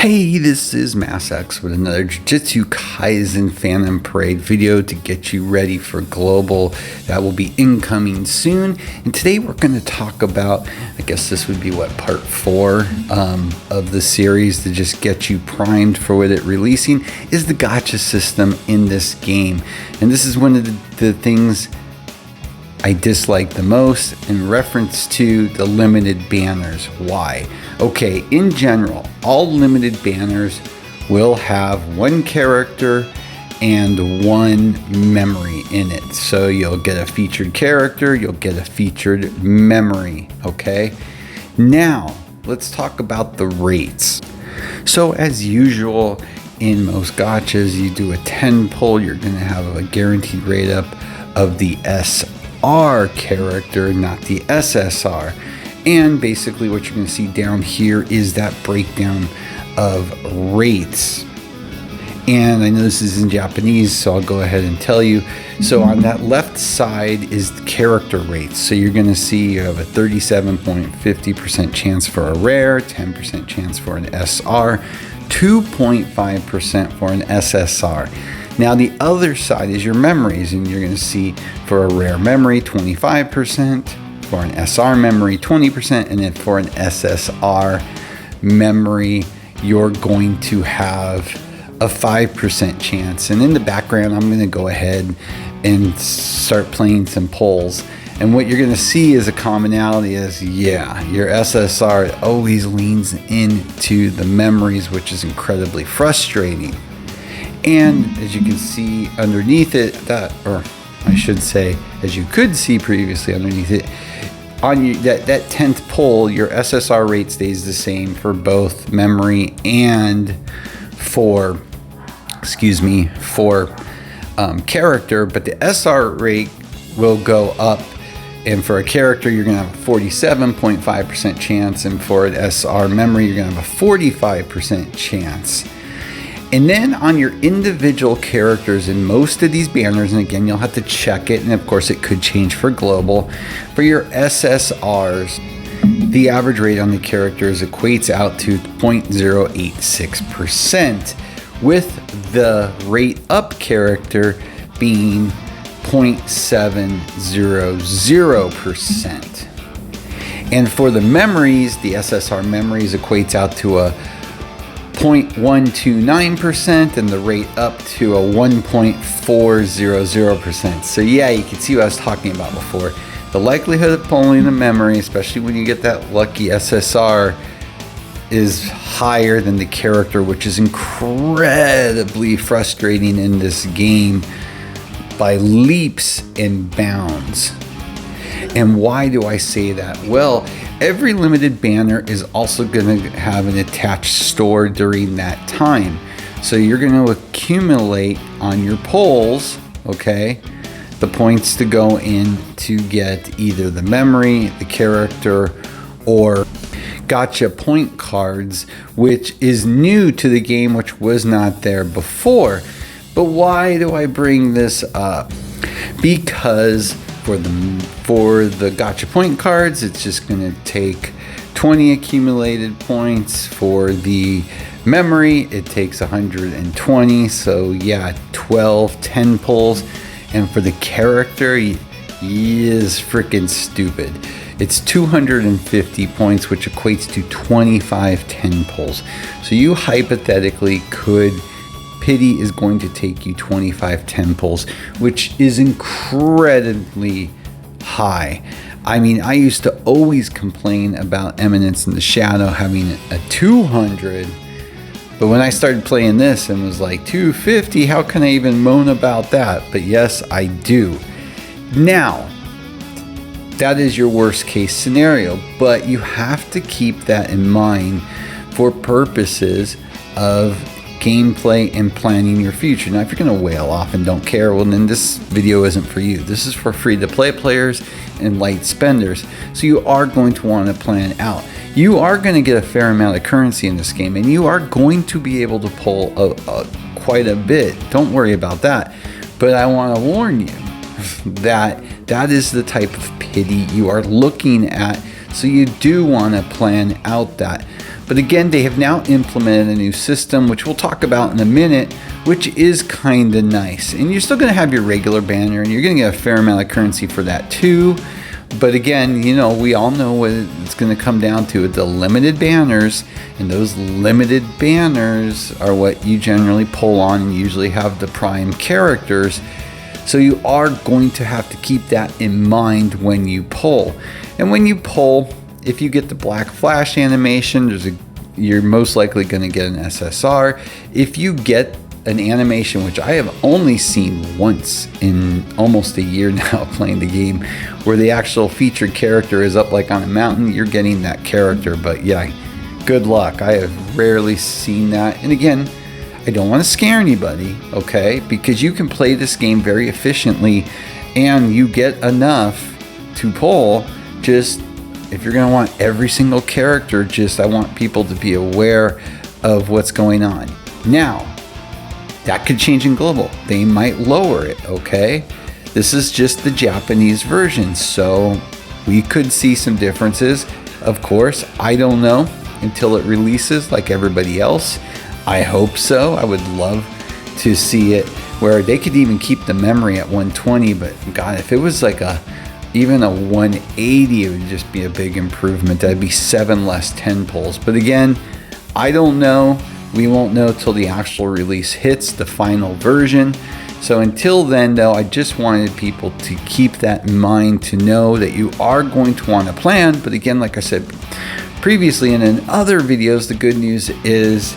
Hey, this is MassX with another Jujutsu Kaisen Phantom Parade video to get you ready for Global. That will be incoming soon. And today we're going to talk about, I guess this would be part 4 of the series to just get you primed for what it releasing, is the Gacha system in this game. And this is one of the things I dislike the most in reference to the limited banners. Why? Okay, in general, all limited banners will have one character and one memory in it. So you'll get a featured character, you'll get a featured memory, okay? Now, let's talk about the rates. So as usual, in most gachas, you do a 10 pull, you're gonna have a guaranteed rate up of the SR character, not the SSR. And basically what you're going to see down here is that breakdown of rates. And I know this is in Japanese, so I'll go ahead and tell you. So on that left side is the character rates. So you're going to see you have a 37.50% chance for a rare, 10% chance for an SR, 2.5% for an SSR. Now the other side is your memories, and you're going to see for a rare memory 25%, for an SR memory 20%, and then for an SSR memory you're going to have a 5% chance. And in the background I'm going to go ahead and start playing some polls, and what you're going to see is a commonality is, yeah, your SSR always leans into the memories, which is incredibly frustrating. And as you can see underneath it, or I should say, as you could see previously underneath it, on that 10th pull, your SSR rate stays the same for both memory and for character, but the SR rate will go up. And for a character, you're going to have a 47.5% chance, and for an SR memory, you're going to have a 45% chance. And then on your individual characters in most of these banners, and again, you'll have to check it, and of course it could change for global, for your SSRs, the average rate on the characters equates out to 0.086%, with the rate up character being 0.700%. And for the memories, the SSR memories equates out to a 0.129%, and the rate up to a 1.400%. So yeah, you can see what I was talking about before. The likelihood of pulling a memory, especially when you get that lucky SSR, is higher than the character, which is incredibly frustrating in this game by leaps and bounds. And why do I say that? Well, every limited banner is also going to have an attached store during that time. So you're going to accumulate on your polls, okay, the points to go in to get either the memory, the character, or Gacha point cards, which is new to the game, which was not there before. But why do I bring this up? Because for the Gacha point cards, it's just going to take 20 accumulated points. For the memory, it takes 120. So yeah, 10 pulls. And for the character, he is freaking stupid. It's 250 points, which equates to 25 10 pulls. So you hypothetically could, Pity is going to take you 25 10 pulls, which is incredibly high. I mean, I used to always complain about Eminence in the Shadow having a 200, but when I started playing this and was like 250, how can I even moan about that? But yes, I do. Now, that is your worst case scenario, but you have to keep that in mind for purposes of gameplay and planning your future. Now, if you're going to wail off and don't care, well, then this video isn't for you. This is for free to play players and light spenders. So you are going to want to plan out. You are going to get a fair amount of currency in this game, and you are going to be able to pull quite a bit. Don't worry about that. But I want to warn you that that is the type of pity you are looking at. So you do want to plan out that. But again, they have now implemented a new system, which we'll talk about in a minute, which is kind of nice. And you're still going to have your regular banner, and you're going to get a fair amount of currency for that too. But again, you know, we all know what it's going to come down to. The limited banners, and those limited banners are what you generally pull on and usually have the prime characters. So you are going to have to keep that in mind when you pull. And when you pull, if you get the black flash animation, you're most likely going to get an SSR. If you get an animation, which I have only seen once in almost a year now playing the game, where the actual featured character is up like on a mountain, you're getting that character. But yeah, good luck. I have rarely seen that. And again, I don't want to scare anybody, okay? Because you can play this game very efficiently and you get enough to pull. Just if you're going to want every single character, I want people to be aware of what's going on. Now, that could change in global. They might lower it, okay? This is just the Japanese version, so we could see some differences. Of course, I don't know until it releases like everybody else. I hope so. I would love to see it where they could even keep the memory at 120, but God, if it was like even a 180, it would just be a big improvement. That'd be 7 less 10 pulls. But again, I don't know. We won't know till the actual release hits, the final version. So until then, though, I just wanted people to keep that in mind, to know that you are going to want to plan. But again, like I said previously and in other videos, the good news is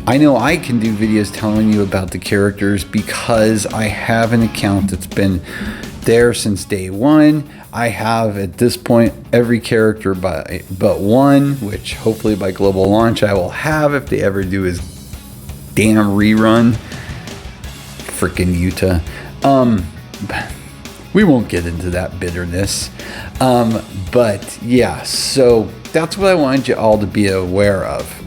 I know I can do videos telling you about the characters because I have an account that's been there since day one. I have at this point every character but one, which hopefully by global launch I will have if they ever do his damn rerun. Freaking Utah. We won't get into that bitterness. But yeah, so that's what I wanted you all to be aware of.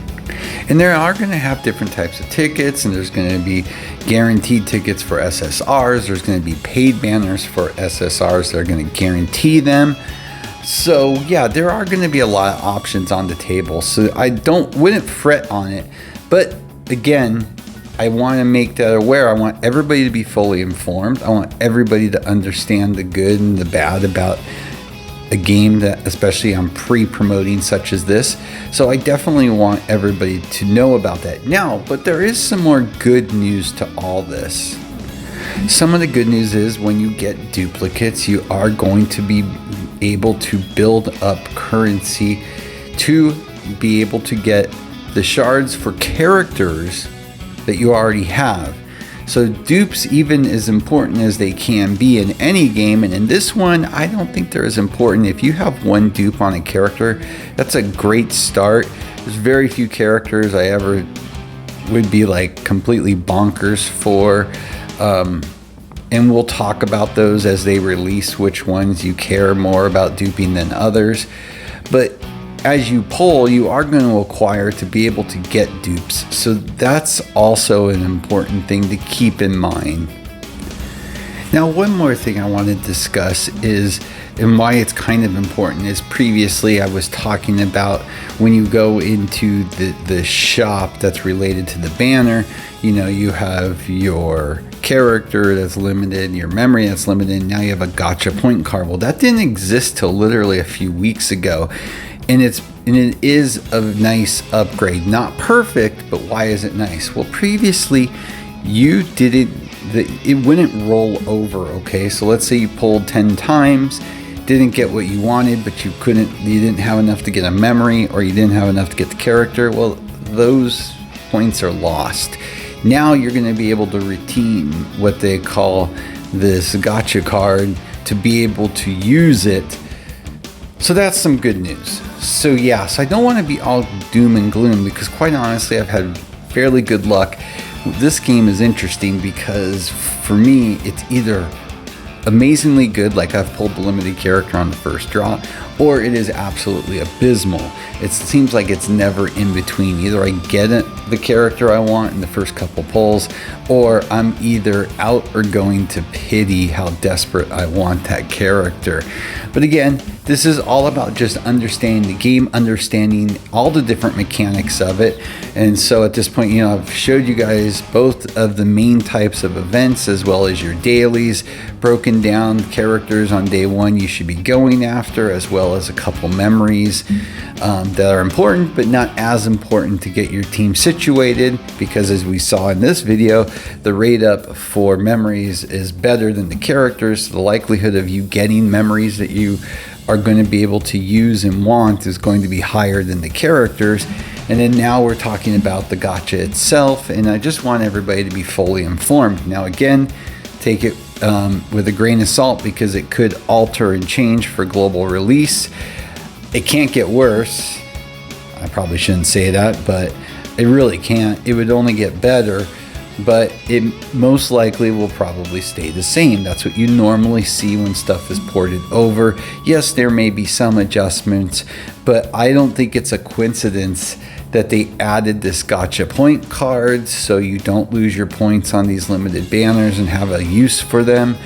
And there are going to have different types of tickets, and there's going to be guaranteed tickets for SSRs. There's going to be paid banners for SSRs that are going to guarantee them. So yeah, there are going to be a lot of options on the table. So I wouldn't fret on it. But again, I want to make that aware. I want everybody to be fully informed. I want everybody to understand the good and the bad about a game that especially I'm pre-promoting such as this. So I definitely want everybody to know about that. Now, but there is some more good news to all this. Some of the good news is when you get duplicates, you are going to be able to build up currency to be able to get the shards for characters that you already have. So dupes, even as important as they can be in any game, and in this one, I don't think they're as important. If you have one dupe on a character, that's a great start. There's very few characters I ever would be like completely bonkers for. And we'll talk about those as they release, which ones you care more about duping than others. But as you pull, you are going to acquire to be able to get dupes. So that's also an important thing to keep in mind. Now, one more thing I want to discuss is, and why it's kind of important, is previously I was talking about when you go into the shop that's related to the banner, you know, you have your character that's limited, your memory that's limited, and now you have a gacha point card. Well, that didn't exist till literally a few weeks ago. And it is a nice upgrade. Not perfect, but why is it nice? Well, previously it wouldn't roll over, okay? So let's say you pulled 10 times, didn't get what you wanted, but you didn't have enough to get a memory, or you didn't have enough to get the character. Well, those points are lost. Now you're going to be able to redeem what they call this gacha card to be able to use it. So that's some good news. So yeah, so I don't want to be all doom and gloom, because quite honestly, I've had fairly good luck. This game is interesting because for me, it's either amazingly good, like I've pulled the limited character on the first draw, or it is absolutely abysmal. It seems like it's never in between. Either I get the character I want in the first couple pulls, or I'm either out or going to pity how desperate I want that character. But again, this is all about just understanding the game, understanding all the different mechanics of it. And so at this point, I've showed you guys both of the main types of events as well as your dailies, broken down characters on day one you should be going after, as well as a couple memories that are important but not as important to get your team situated, because as we saw in this video, the rate up for memories is better than the characters. So the likelihood of you getting memories that you are going to be able to use and want is going to be higher than the characters. And then now we're talking about the gacha itself, and I just want everybody to be fully informed. Now again, take it with a grain of salt, because it could alter and change for global release. It can't get worse. I probably shouldn't say that, but it really can't. It would only get better, but it most likely will probably stay the same. That's what you normally see when stuff is ported over. Yes, there may be some adjustments, but I don't think it's a coincidence that they added this gacha point cards so you don't lose your points on these limited banners and have a use for them.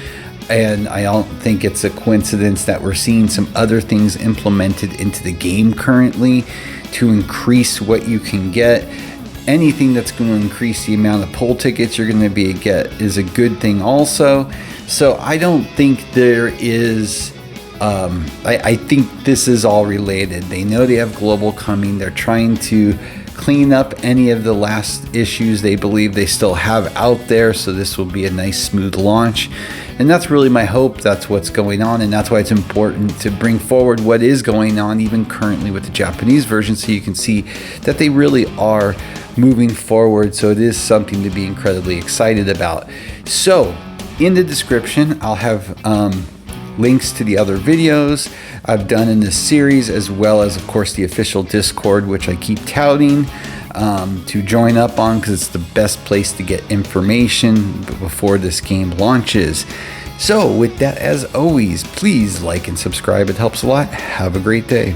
And I don't think it's a coincidence that we're seeing some other things implemented into the game currently to increase what you can get. Anything that's going to increase the amount of pull tickets you're going to get is a good thing also. So I don't think there is I think this is all related. They know they have global coming. They're trying to clean up any of the last issues they believe they still have out there, so this will be a nice smooth launch. And that's really my hope. That's what's going on, and that's why it's important to bring forward what is going on even currently with the Japanese version, so you can see that they really are moving forward. So it is something to be incredibly excited about. So in the description I'll have links to the other videos I've done in this series, as well as of course the official Discord, which I keep touting to join up on, because it's the best place to get information before this game launches. So with that, as always, please like and subscribe. It helps a lot. Have a great day.